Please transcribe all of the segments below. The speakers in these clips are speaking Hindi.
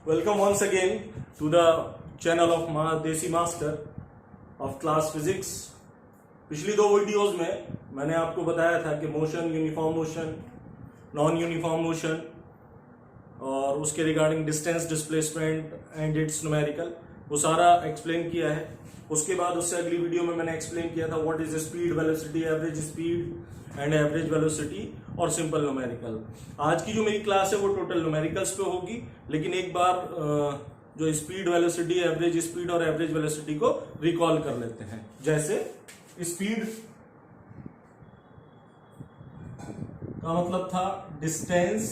Welcome once again to the channel of Desi Master of Class Physics। पिछली दो वीडियोस में मैंने आपको बताया था कि motion, uniform motion, non uniform motion और उसके regarding distance, displacement and it's numerical, वो सारा एक्सप्लेन किया है। उसके बाद उससे अगली वीडियो में मैंने एक्सप्लेन किया था what is speed, velocity, average speed and average velocity और सिंपल न्यूमेरिकल। आज की जो मेरी क्लास है वो टोटल न्यूमेरिकल्स पे होगी, लेकिन एक बार जो स्पीड, वेलोसिटी, एवरेज स्पीड और एवरेज वेलोसिटी को रिकॉल कर लेते हैं। जैसे स्पीड का मतलब था distance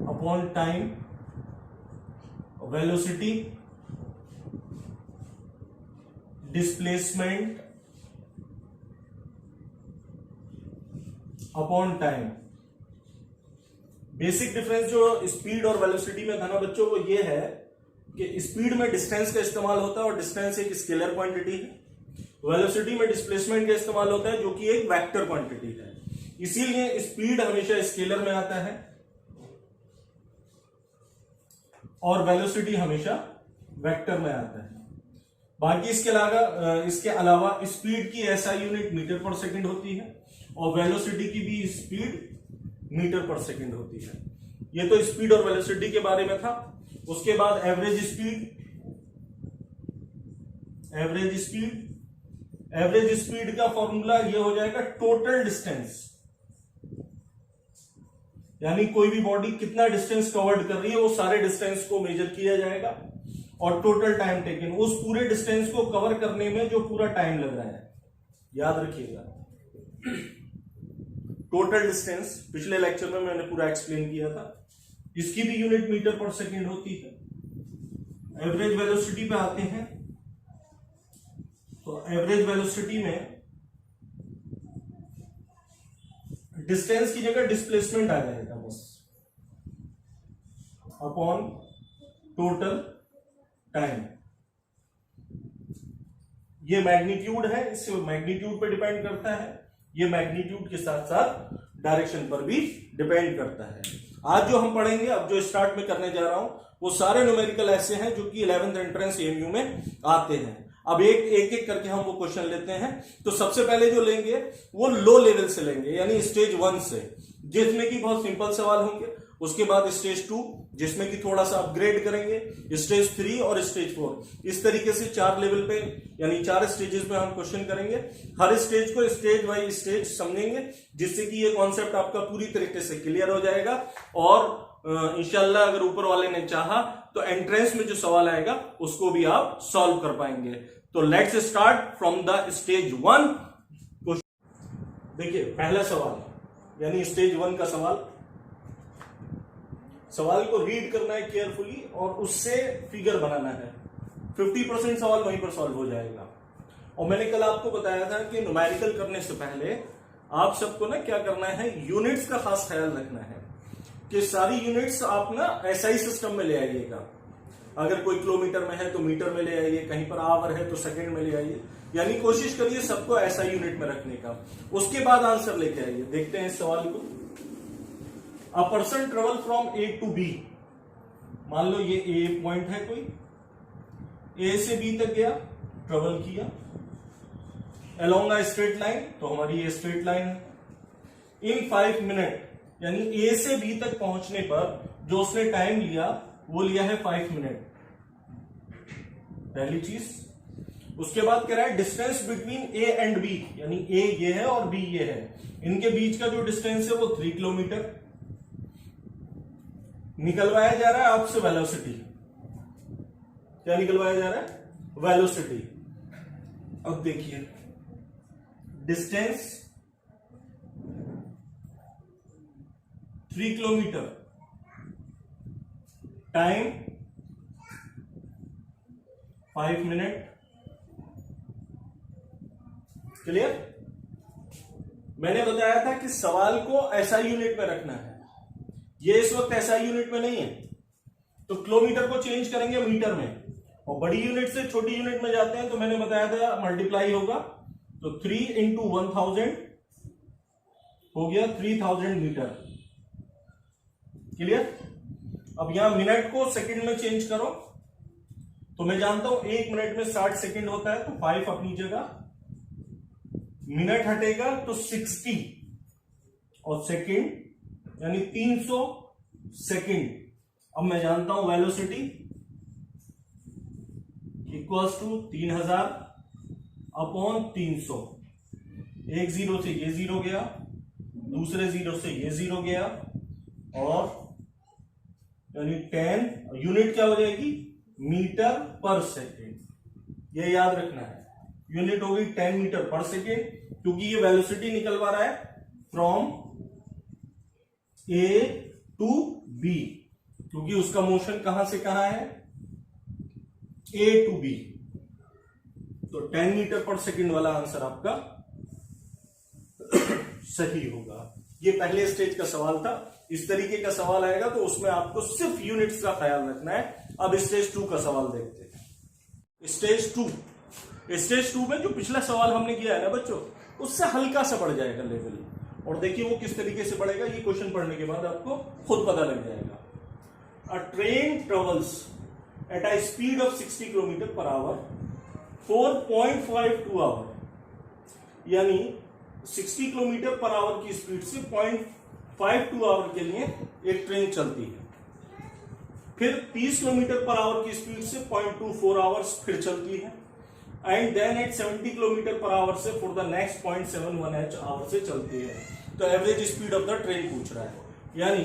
upon time, velocity displacement upon time. Basic difference जो स्पीड और वेलोसिटी में था ना बच्चों, वो ये है कि स्पीड में डिस्टेंस का इस्तेमाल होता है और डिस्टेंस एक स्केलर क्वांटिटी है। वेलोसिटी में डिस्प्लेसमेंट का इस्तेमाल होता है जो कि एक वेक्टर क्वांटिटी है। इसीलिए स्पीड हमेशा स्केलर में आता है और वेलोसिटी हमेशा वेक्टर में आता है। बाकी इसके अलावा स्पीड की एसआई यूनिट मीटर पर सेकंड होती है और वेलोसिटी की भी स्पीड मीटर पर सेकंड होती है। ये तो स्पीड और वेलोसिटी के बारे में था। उसके बाद एवरेज स्पीड का फॉर्मूला ये हो जाएगा टोटल डिस्टेंस, यानी कोई भी बॉडी कितना डिस्टेंस कवर्ड कर रही है वो सारे डिस्टेंस को मेजर किया जाएगा और टोटल टाइम टेकन, उस पूरे डिस्टेंस को कवर करने में जो पूरा टाइम लग रहा है, याद रखिएगा। टोटल डिस्टेंस पिछले लेक्चर में मैंने पूरा एक्सप्लेन किया था। इसकी भी यूनिट मीटर पर सेकंड होती है। एवरेज वेलोसिटी पे आते हैं तो एवरेज वेलोसिटी में डिस्टेंस की जगह डिस्प्लेसमेंट आ जाएगा बस, अपॉन टोटल टाइम। ये मैग्नीट्यूड है, इससे मैग्नीट्यूड पे डिपेंड करता है। ये मैग्नीट्यूड के साथ साथ डायरेक्शन पर भी डिपेंड करता है। आज जो हम पढ़ेंगे, अब जो स्टार्ट में करने जा रहा हूं, वो सारे न्यूमेरिकल ऐसे हैं जो कि 11th एंट्रेंस एएमयू में आते हैं। अब एक करके हम वो क्वेश्चन लेते हैं। तो सबसे पहले जो लेंगे वो लो लेवल से लेंगे, यानी स्टेज 1 से, जिसमें कि बहुत सिंपल सवाल होंगे। उसके बाद स्टेज 2 जिसमें कि थोड़ा सा अपग्रेड करेंगे, स्टेज 3 और स्टेज 4। इस तरीके से 4 लेवल पे, यानी 4 स्टेजेस में हम क्वेश्चन करेंगे। हर स्टेज को स्टेज बाय स्टेज समझेंगे, जिससे कि ये कॉन्सेप्ट आपका पूरी तरीके से क्लियर हो जाएगा। और इंशाल्लाह अगर ऊपर वाले ने चाहा तो एंट्रेंस में जो सवाल आएगा उसको भी आप सॉल्व कर पाएंगे। तो let's start from the stage 1। देखिए पहला सवाल, यानी स्टेज 1 का सवाल को रीड करना है केयरफुली और उससे फिगर बनाना है। 50% सवाल वहीं पर सॉल्व हो जाएगा। और मैंने कल आपको बताया था कि न्यूमेरिकल करने से पहले आप सबको ना क्या करना है, यूनिट्स का खास ख्याल रखना है कि सारी यूनिट्स आप ना एसआई सिस्टम में ले आइएगा। अगर कोई किलोमीटर में है तो मीटर में ले आइए, कहीं पर आवर है तो सेकंड में ले आइए, यानी कोशिश करिए सबको एसआई यूनिट में रखने का। उसके बाद आंसर लेके आइए। देखते हैं इस सवाल को। A person travel from A to B, मान लो ये ए पॉइंट है, कोई ए से बी तक गया, ट्रेवल किया अलोंग अ स्ट्रेट लाइन, तो हमारी ये स्ट्रेट लाइन है। इन 5 मिनट, यानी ए से बी तक पहुंचने पर जो उसने टाइम लिया वो लिया है 5 मिनट, पहली चीज। उसके बाद कह रहा है distance between A and B, यानी ए ये है और बी ये है, इनके बीच का जो डिस्टेंस है वो 3 किलोमीटर। निकलवाया जा रहा है आपसे वेलोसिटी। क्या निकलवाया जा रहा है? वेलोसिटी। अब देखिए distance 3 kilometre, time 5 minute. Clear? मैंने बताया था कि सवाल को एसआई यूनिट में रखना है। ये इस वक्त एसआई यूनिट में नहीं है, तो किलोमीटर को चेंज करेंगे मीटर में, और बड़ी यूनिट से छोटी यूनिट में जाते हैं तो मैंने बताया था मल्टीप्लाई होगा। तो 3 इंटू 1000 हो गया 3000 मीटर। क्लियर? अब यहां मिनट को सेकंड में चेंज करो, तो मैं जानता हूं 1 मिनट में 60 सेकंड होता है, तो 5 अपनी जगह, मिनट हटेगा तो 60 और सेकंड यानी 300 सेकंड। अब मैं जानता हूं वेलोसिटी इक्वल्स टू 3000 अपॉन 300। एक जीरो से ये जीरो गया, दूसरे जीरो से ये जीरो गया, और यानी 10 यूनिट क्या हो जाएगी, मीटर पर सेकेंड। ये याद रखना है, यूनिट होगी 10 मीटर पर सेकेंड, क्योंकि ये वेलोसिटी निकलवा रहा है फ्रॉम ए टू बी, क्योंकि उसका मोशन कहां से कहां है, ए टू बी। तो 10 मीटर पर सेकेंड वाला आंसर आपका सही होगा। ये पहले स्टेज का सवाल था। इस तरीके का सवाल आएगा तो उसमें आपको सिर्फ यूनिट्स का ख्याल रखना है। अब स्टेज 2 का सवाल देखते हैं। स्टेज 2 में जो पिछला सवाल हमने किया है ना बच्चों, उससे हल्का सा बढ़ जाएगा लेवल, और देखिए वो किस तरीके से बढ़ेगा, ये क्वेश्चन पढ़ने के बाद आपको खुद पता लग जाएगा। A train travels at a speed of 60 kilometre per hour 4.52 hour, यानी 60 किलोमीटर पर आवर की स्पीड से 0.52 आवर के लिए एक ट्रेन चलती है। फिर 30 किलोमीटर पर आवर की स्पीड से 0.24 आवर्स फिर चलती है, and then at 70 kilometre per hour से फॉर द नेक्स्ट 0.71 आवर से चलती है। तो average speed of the train पूछ रहा है, यानी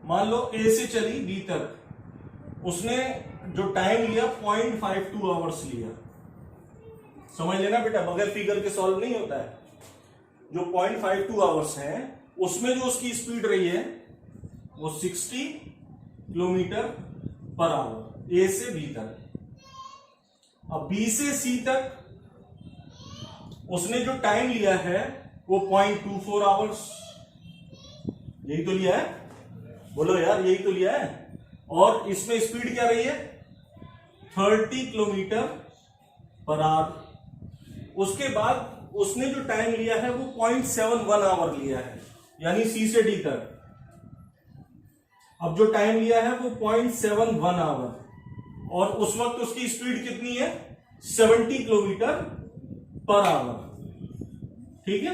मान लो ए से चली बी तक, उसने जो टाइम लिया 0.52 आवर्स लिया। समझ लेना बेटा, बगैर फिगर के सॉल्व नहीं होता है। जो 0.52 आवर्स हैं उसमें जो उसकी स्पीड रही है वो 60 किलोमीटर पर आवर ए से बी तक। अब बी से सी तक उसने जो टाइम लिया है वो 0.24 आवर्स, यही तो लिया है, बोलो यार यही तो लिया है। और इसमें स्पीड क्या रही है 30 किलोमीटर पर आवर। उसके बाद उसने जो टाइम लिया है वो 0.71 आवर लिया है, यानी सी से डी तक। अब जो टाइम लिया है वो 0.71 आवर, और उस वक्त उसकी स्पीड कितनी है 70 किलोमीटर पर आवर। ठीक है,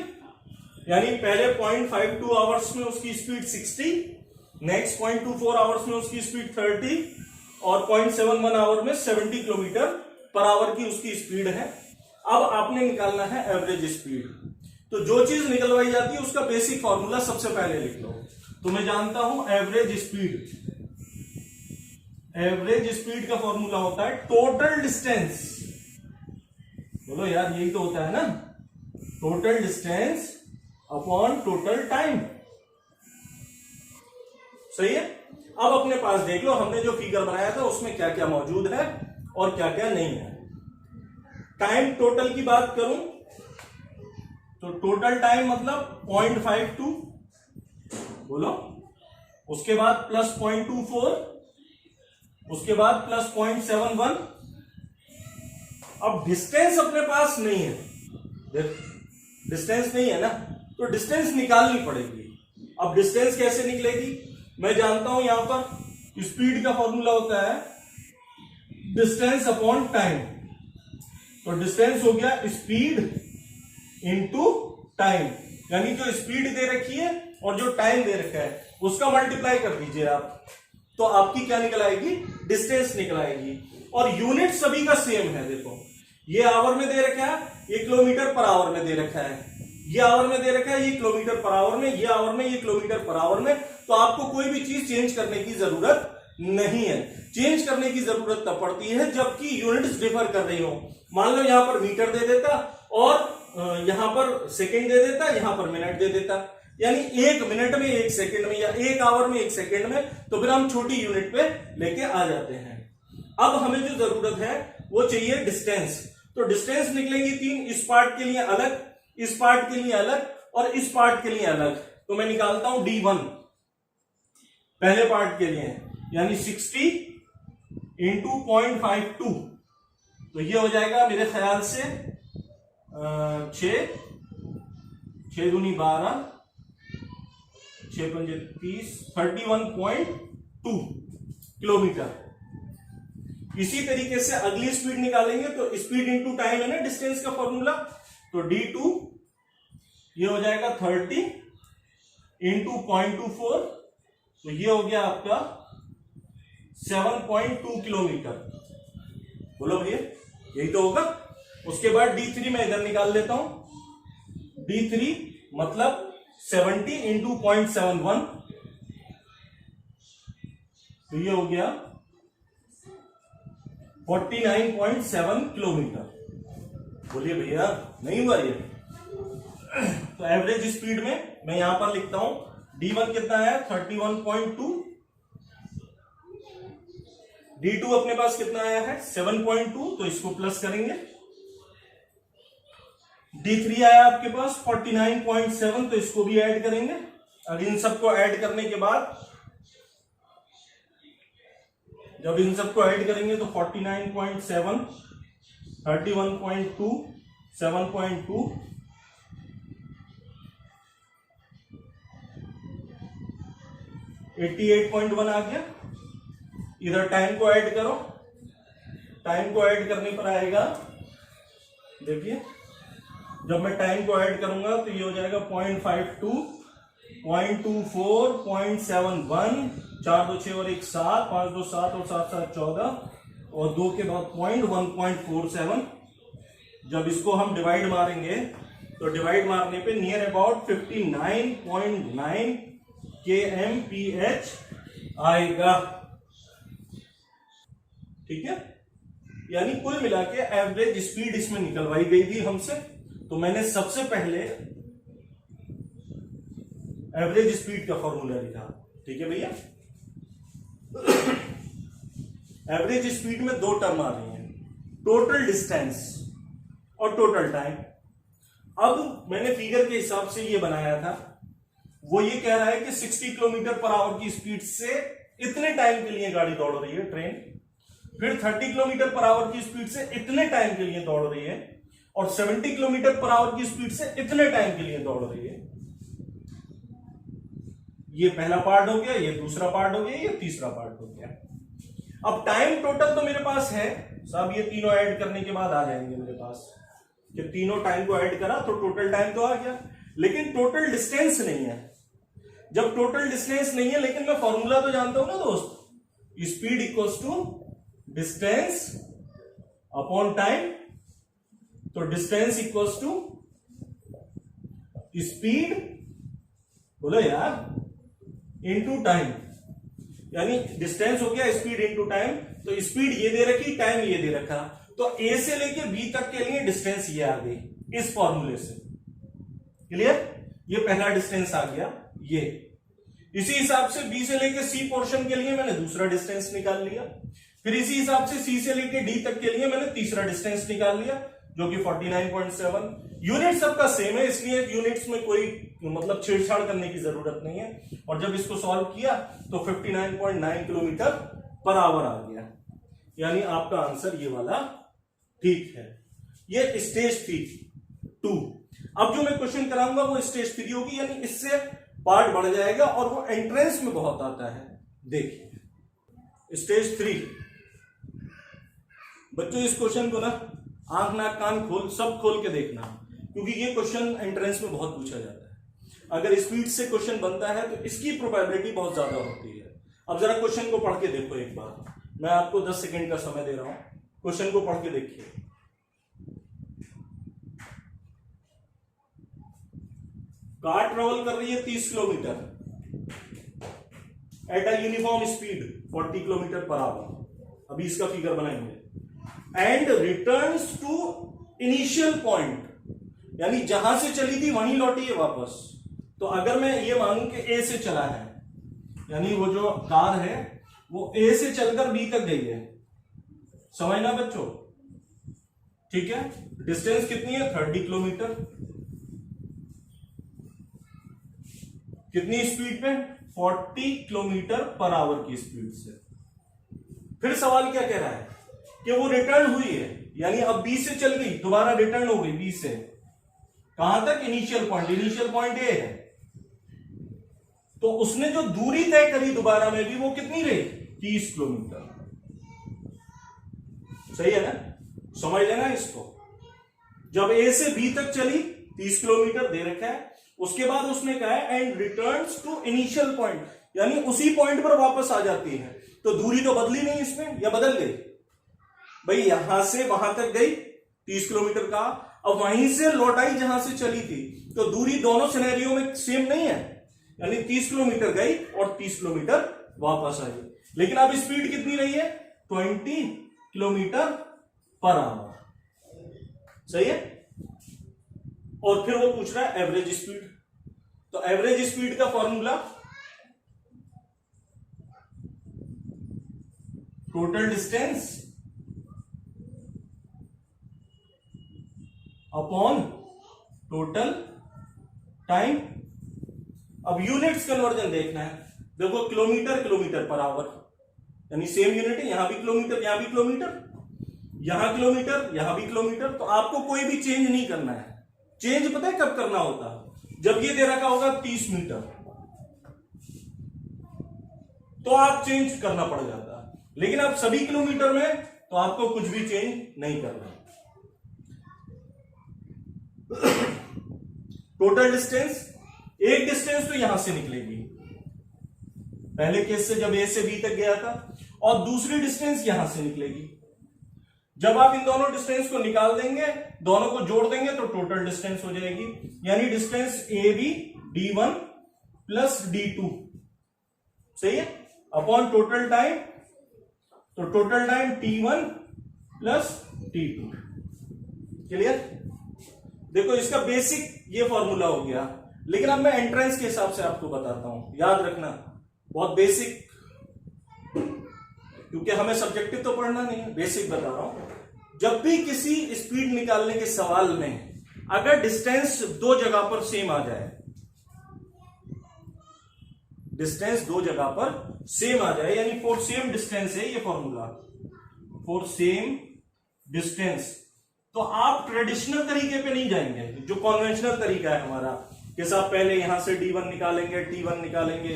यानी पहले 0.52 आवर्स में उसकी स्पीड 60, नेक्स्ट 0.24 आवर्स में उसकी स्पीड 30, और 0.71 आवर में 70 किलोमीटर पर आवर की उसकी स्पीड है। अब आपने निकालना है एवरेज स्पीड। तो जो चीज निकलवाई जाती है उसका बेसिक फॉर्मूला सबसे पहले लिख लो। तो मैं जानता हूं एवरेज स्पीड, एवरेज स्पीड का फॉर्मूला होता है टोटल डिस्टेंस। बोलो यार यही तो होता है ना, total distance upon total time. सही है। अब अपने पास देख लो हमने जो फिगर बनाया था उसमें क्या क्या मौजूद है और क्या क्या नहीं है। टाइम टोटल की बात करूं तो टोटल टाइम मतलब 0.52, बोलो, उसके बाद प्लस 0.24, उसके बाद प्लस 0.71। अब डिस्टेंस अपने पास नहीं है, डिस्टेंस नहीं है ना, तो डिस्टेंस निकालनी पड़ेगी। अब डिस्टेंस कैसे निकलेगी, मैं जानता हूं यहां पर स्पीड का फॉर्मूला होता है डिस्टेंस अपॉन टाइम। तो डिस्टेंस हो गया स्पीड इनटू टाइम, यानी जो स्पीड दे रखी है और जो टाइम दे रखा है उसका मल्टीप्लाई कर दीजिए आप, तो आपकी क्या निकल आएगी, डिस्टेंस निकल आएगी। और यूनिट सभी का सेम है। देखो ये आवर में दे रखा है, ये किलोमीटर पर आवर में दे रखा है, ये आवर में दे रखा है, ये किलोमीटर पर आवर में, ये आवर में, ये किलोमीटर पर आवर में। तो आपको कोई भी चीज चेंज करने की जरूरत नहीं है। चेंज करने की जरूरत तब पड़ती है जबकि यूनिट्स डिफर कर रही हो। मान लो यहां पर मीटर दे देता और यहां पर सेकंड दे देता, यहां पर मिनट दे देता, यानी 1 मिनट में 1 सेकंड में या 1 आवर में 1 सेकंड में, तो फिर हम छोटी यूनिट पे लेके आ जाते हैं। अब हमें जो जरूरत है वो चाहिए डिस्टेंस। तो डिस्टेंस निकलेंगी 3, इस पार्ट के लिए अलग, इस पार्ट के लिए अलग और इस पार्ट के लिए अलग। तो मैं निकालता हूं D1 पहले पार्ट के लिए, यानी 60 इंटू 0.52, तो ये हो जाएगा मेरे ख्याल से 6 दूनी 12, 6 पंजे 30, 31.5 किलोमीटर। इसी तरीके से अगली स्पीड निकालेंगे तो स्पीड इंटू टाइम है ना डिस्टेंस का फॉर्मूला, तो D2 ये हो जाएगा 30 इंटू 0.24, तो ये हो गया आपका 7.2 किलोमीटर। बोलो भैया यही तो होगा। उसके बाद D3 मैं इधर निकाल लेता हूं, D3 मतलब 70 इंटू 0.71, तो ये हो गया 49.7 किलोमीटर। बोलिए भैया नहीं हुआ ये? तो एवरेज स्पीड में मैं यहां पर लिखता हूं D1 कितना है 31.2, D2 अपने पास कितना आया है 7.2, तो इसको प्लस करेंगे। D3 आया आपके पास 49.7, तो इसको भी ऐड करेंगे। अब इन सबको ऐड करने के बाद जब इन सबको ऐड करेंगे तो 49.7, 31.2, 7.2, 88.1 आ गया। इधर टाइम को ऐड करो, टाइम को ऐड करने पर आएगा, देखिए जब मैं टाइम को ऐड करूंगा तो ये हो जाएगा 0.52, 0.24, 0.71, 4 2 6 और 1 7, 5 2 7 और 7 7 14 और 2 के बाद 1.47। जब इसको हम डिवाइड मारेंगे तो डिवाइड मारने पे नियर अबाउट 59.9 kmph आएगा। ठीक है, यानी कुल मिला के एवरेज स्पीड इसमें निकलवाई गई थी हमसे। तो मैंने सबसे पहले एवरेज स्पीड का फॉर्मूला लिखा। ठीक है भैया, एवरेज स्पीड में दो टर्म आ रही हैं, टोटल डिस्टेंस और टोटल टाइम। अब मैंने फिगर के हिसाब से ये बनाया था, वो ये कह रहा है कि 60 किलोमीटर पर आवर की स्पीड से इतने टाइम के लिए गाड़ी दौड़ रही है ट्रेन, फिर 30 किलोमीटर पर आवर की स्पीड से इतने टाइम के लिए दौड़ रही है, और 70 किलोमीटर पर आवर की स्पीड से इतने टाइम के लिए दौड़ रही है। ये पहला पार्ट हो गया, ये दूसरा पार्ट हो गया, ये तीसरा पार्ट हो गया। अब टाइम टोटल तो मेरे पास है सब, ये तीनों ऐड करने के बाद आ जाएंगे मेरे पास। जब तीनों टाइम को ऐड करा तो टोटल टाइम तो आ गया, लेकिन टोटल डिस्टेंस नहीं है। जब टोटल डिस्टेंस नहीं है लेकिन मैं फॉर्मूला तो जानता हूं ना दोस्त, speed equals to distance upon time. तो डिस्टेंस इक्वल्स टू स्पीड, बोलो यार, इनटू टाइम। यानी डिस्टेंस हो गया स्पीड इनटू टाइम, तो स्पीड ये दे रखी, टाइम ये दे रखा, तो ए से लेके बी तक के लिए डिस्टेंस ये आ गई इस फॉर्मूले से। क्लियर? ये पहला डिस्टेंस आ गया ये। इसी हिसाब से बी से लेके सी पोर्शन के लिए मैंने दूसरा डिस्टेंस निकाल लिया, फिर इसी हिसाब से सी से लेके डी तक के लिए मैंने तीसरा डिस्टेंस निकाल लिया, जो कि 49.7। यूनिट सबका सेम है, इसलिए यूनिट्स में कोई मतलब छेड़छाड़ करने की जरूरत नहीं है। और जब इसको सॉल्व किया तो 59.9 किलोमीटर पर आवर आ गया, यानी आपका आंसर ये वाला ठीक है। ये स्टेज 2। अब जो मैं क्वेश्चन कराऊंगा वो स्टेज 3 होगी, यानी इससे पार्ट बढ़ जाएगा और वो एंट्रेंस में बहुत आता है। देखिए स्टेज 3 बच्चों, इस क्वेश्चन को ना आंख नाक कान खोल सब खोल के देखना, क्योंकि ये क्वेश्चन एंट्रेंस में बहुत पूछा जाता है। अगर स्पीड से क्वेश्चन बनता है तो इसकी प्रोबेबिलिटी बहुत ज्यादा होती है। अब जरा क्वेश्चन को पढ़ के देखो एक बार, मैं आपको 10 सेकेंड का समय दे रहा हूं, क्वेश्चन को पढ़ के देखिए। कार ट्रेवल कर रही है 30 kilometre at a uniform speed 40 kilometre per hour. अभी इसका फिगर बनाएंगे। And returns to initial point, यानी जहां से चली थी वहीं लौटी है वापस। तो अगर मैं ये मानूं कि ए से चला है, यानी वो जो कार है वो ए से चलकर बी तक गई है, समझना बच्चों, ठीक है। डिस्टेंस कितनी है 30 किलोमीटर, कितनी स्पीड पे 40 किलोमीटर पर आवर की स्पीड से। फिर सवाल क्या कह रहा है कि वो रिटर्न हुई है, यानी अब बी से चल गई, दोबारा रिटर्न हो गई बी से कहां तक, initial point. Initial point A है, तो उसने जो दूरी तय करी दोबारा में भी वो कितनी रही, 30 किलोमीटर। सही है ना, समझ लेना इसको। जब ए से बी तक चली 30 किलोमीटर दे रखा है, उसके बाद उसने कहा है and returns to initial point, यानी उसी पॉइंट पर वापस आ जाती है। तो दूरी तो बदली नहीं इसमें, या बदल गई भाई, यहां से वहां तक गई 30 किलोमीटर का, अब वहीं से लौटाई जहां से चली थी, तो दूरी दोनों सिनेरियो में सेम नहीं है, यानी 30 किलोमीटर गई और 30 किलोमीटर वापस आई। लेकिन अब स्पीड कितनी रही है, 20 किलोमीटर पर आवर। सही है। और फिर वो पूछ रहा है एवरेज स्पीड। तो एवरेज स्पीड का formula total distance upon total time. अब यूनिट्स कन्वर्जन देखना है। देखो किलोमीटर किलोमीटर पर आवर, यानी सेम यूनिट है, यहां भी किलोमीटर यहां भी किलोमीटर, यहां किलोमीटर यहां भी किलोमीटर। तो आपको कोई भी चेंज नहीं करना है। चेंज पता है कब करना होता है, जब ये दे रखा होगा 30 मीटर, तो आप चेंज करना पड़ जाता है। लेकिन आप सभी किलोमीटर में तो आपको कुछ भी चेंज नहीं करना। टोटल डिस्टेंस, एक डिस्टेंस तो यहां से निकलेगी पहले केस से जब ए से बी तक गया था, और दूसरी डिस्टेंस यहां से निकलेगी। जब आप इन दोनों डिस्टेंस को निकाल देंगे, दोनों को जोड़ देंगे, तो टोटल डिस्टेंस हो जाएगी, यानी distance A B d1 plus d2। सही है, अपॉन टोटल टाइम, तो total time t1 plus t2। Clear. देखो इसका बेसिक ये फॉर्मूला हो गया, लेकिन अब मैं एंट्रेंस के हिसाब से आपको बताता हूं, याद रखना बहुत बेसिक, क्योंकि हमें सब्जेक्टिव तो पढ़ना नहीं है, बेसिक बता रहा हूं। जब भी किसी स्पीड निकालने के सवाल में अगर डिस्टेंस दो जगह पर सेम आ जाए, डिस्टेंस दो जगह पर सेम आ जाए, यानी फॉर सेम डिस्टेंस है ये फॉर्मूला, फॉर सेम डिस्टेंस, तो आप ट्रेडिशनल तरीके पे नहीं जाएंगे, जो कॉन्वेंशनल तरीका है हमारा, कि साहब पहले यहां से d1 निकालेंगे, t1 निकालेंगे,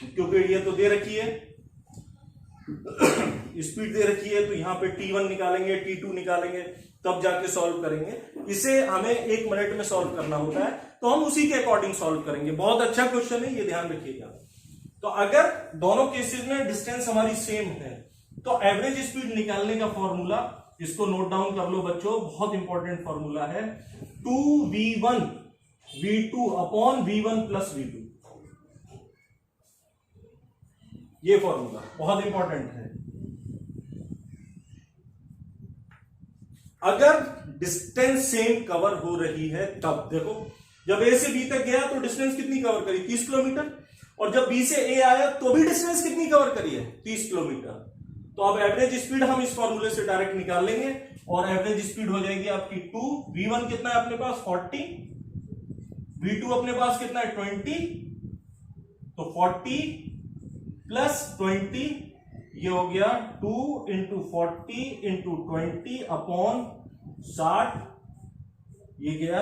क्योंकि ये तो दे रखी है स्पीड दे रखी है, तो यहां पे t1 निकालेंगे, t2 निकालेंगे, तब जाके सॉल्व करेंगे। इसे हमें 1 मिनट में सॉल्व करना होता है, तो हम उसी के अकॉर्डिंग सॉल्व करेंगे। बहुत अच्छा क्वेश्चन है, ये ध्यान रखिएगा। तो अगर दोनों केसेस में डिस्टेंस हमारी सेम है, तो एवरेज स्पीड निकालने का फॉर्मूला, इसको नोट डाउन कर लो बच्चों, बहुत इंपॉर्टेंट फॉर्मूला है, 2v1 v2 upon v1 plus v2। ये फॉर्मूला बहुत इंपॉर्टेंट है। अगर डिस्टेंस सेम कवर हो रही है तब, देखो जब ए से बी तक गया तो डिस्टेंस कितनी कवर करी, 30 किलोमीटर, और जब बी से ए आया तो भी डिस्टेंस कितनी कवर करी है, 30 किलोमीटर। तो अब एवरेज स्पीड हम इस फॉर्मूले से डायरेक्ट निकाल लेंगे, और एवरेज स्पीड हो जाएगी आपकी 2, v1 कितना है अपने पास 40, v2 अपने पास कितना है 20, तो 40 प्लस 20, ये हो गया 2 इंटू 40 इंटू 20 अपॉन 60, ये गया,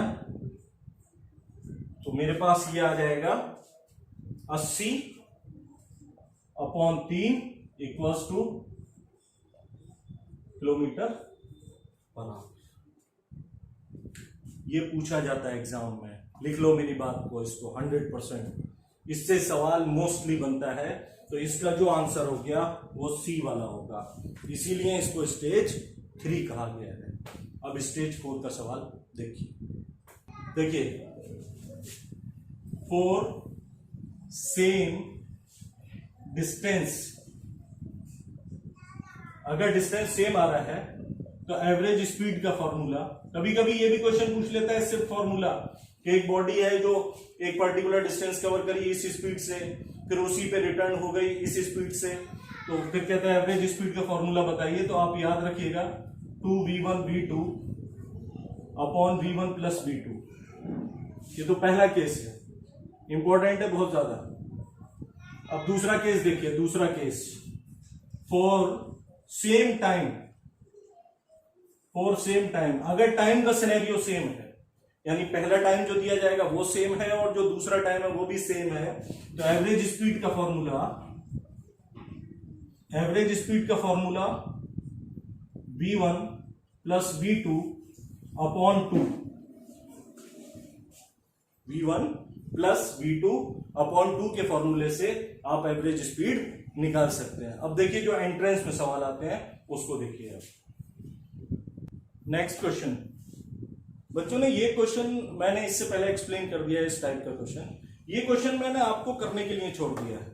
तो मेरे पास ये आ जाएगा 80 upon 3 equals two kilometre per our. ये पूछा जाता है एग्जाम में, लिख लो मेरी बात को, इसको 100%, इससे सवाल मोस्टली बनता है। तो इसका जो आंसर हो गया वो सी वाला होगा, इसीलिए इसको स्टेज 3 कहा गया है। अब स्टेज 4 का सवाल देखिए, फॉर सेम डिस्टेंस, अगर डिस्टेंस सेम आ रहा है तो एवरेज स्पीड का फॉर्मूला, कभी कभी ये भी क्वेश्चन पूछ लेता है सिर्फ फॉर्मूला, कि एक बॉडी है जो एक पर्टिकुलर डिस्टेंस कवर करी इस स्पीड से, फिर उसी पे रिटर्न हो गई इस स्पीड से, तो फिर कहता है एवरेज स्पीड का फॉर्मूला बताइए। तो आप याद रखिएगा 2v1 v2 upon v1 plus v2। ये तो पहला केस है, इंपॉर्टेंट है बहुत ज्यादा। अब दूसरा केस देखिए, दूसरा case, for same time, for same time, अगर टाइम का सिनेरियो सेम है, यानी पहला टाइम जो दिया जाएगा वो सेम है और जो दूसरा टाइम है वो भी सेम है, तो एवरेज स्पीड का formula v1 plus v2 upon 2, v1 plus v2 upon 2 के फॉर्मूले से आप एवरेज स्पीड निकाल सकते हैं। अब देखिए जो एंट्रेंस में सवाल आते हैं उसको देखिए। अब नेक्स्ट क्वेश्चन बच्चों ने, ये क्वेश्चन मैंने इससे पहले एक्सप्लेन कर दिया है। इस टाइप का क्वेश्चन, ये क्वेश्चन मैंने आपको करने के लिए छोड़ दिया है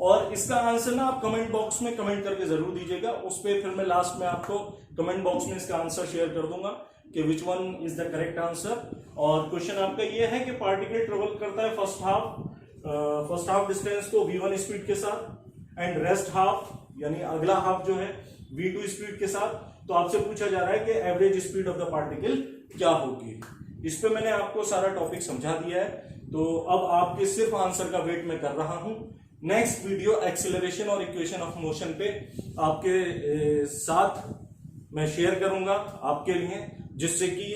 और इसका आंसर ना आप कमेंट बॉक्स में कमेंट करके जरूर दीजिएगा। उस पर फिर मैं लास्ट में आपको कमेंट बॉक्स में इसका आंसर शेयर कर दूंगा कि which one is the correct answer. और क्वेश्चन आपका ये है कि पार्टिकल ट्रेवल करता है फर्स्ट हाफ डिस्टेंस को v1 स्पीड के साथ एंड रेस्ट हाफ यानी अगला हाफ जो है v2 स्पीड के साथ। तो आपसे पूछा जा रहा है कि average speed of the particle क्या होगी। इस पे मैंने आपको सारा टॉपिक समझा दिया है, तो अब आपके सिर्फ आंसर का वेट मैं कर रहा हूं। नेक्स्ट वीडियो एक्सेलरेशन और इक्वेशन ऑफ मोशन पे आपके साथ मैं शेयर करूंगा आपके लिए, जिससे कि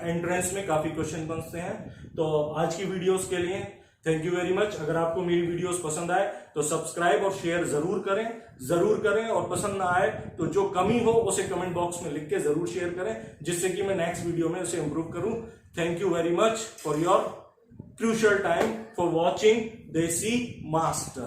एंट्रेंस में काफी क्वेश्चन बनते हैं। तो आज की वीडियोस के लिए थैंक यू वेरी मच। अगर आपको मेरी वीडियोस पसंद आए तो सब्सक्राइब और शेयर जरूर करें और पसंद ना आए तो जो कमी हो उसे कमेंट बॉक्स में लिख के जरूर शेयर करें, जिससे कि मैं नेक्स्ट वीडियो में उसे इंप्रूव करूं। Thank you very much for your crucial time for watching Desi Master.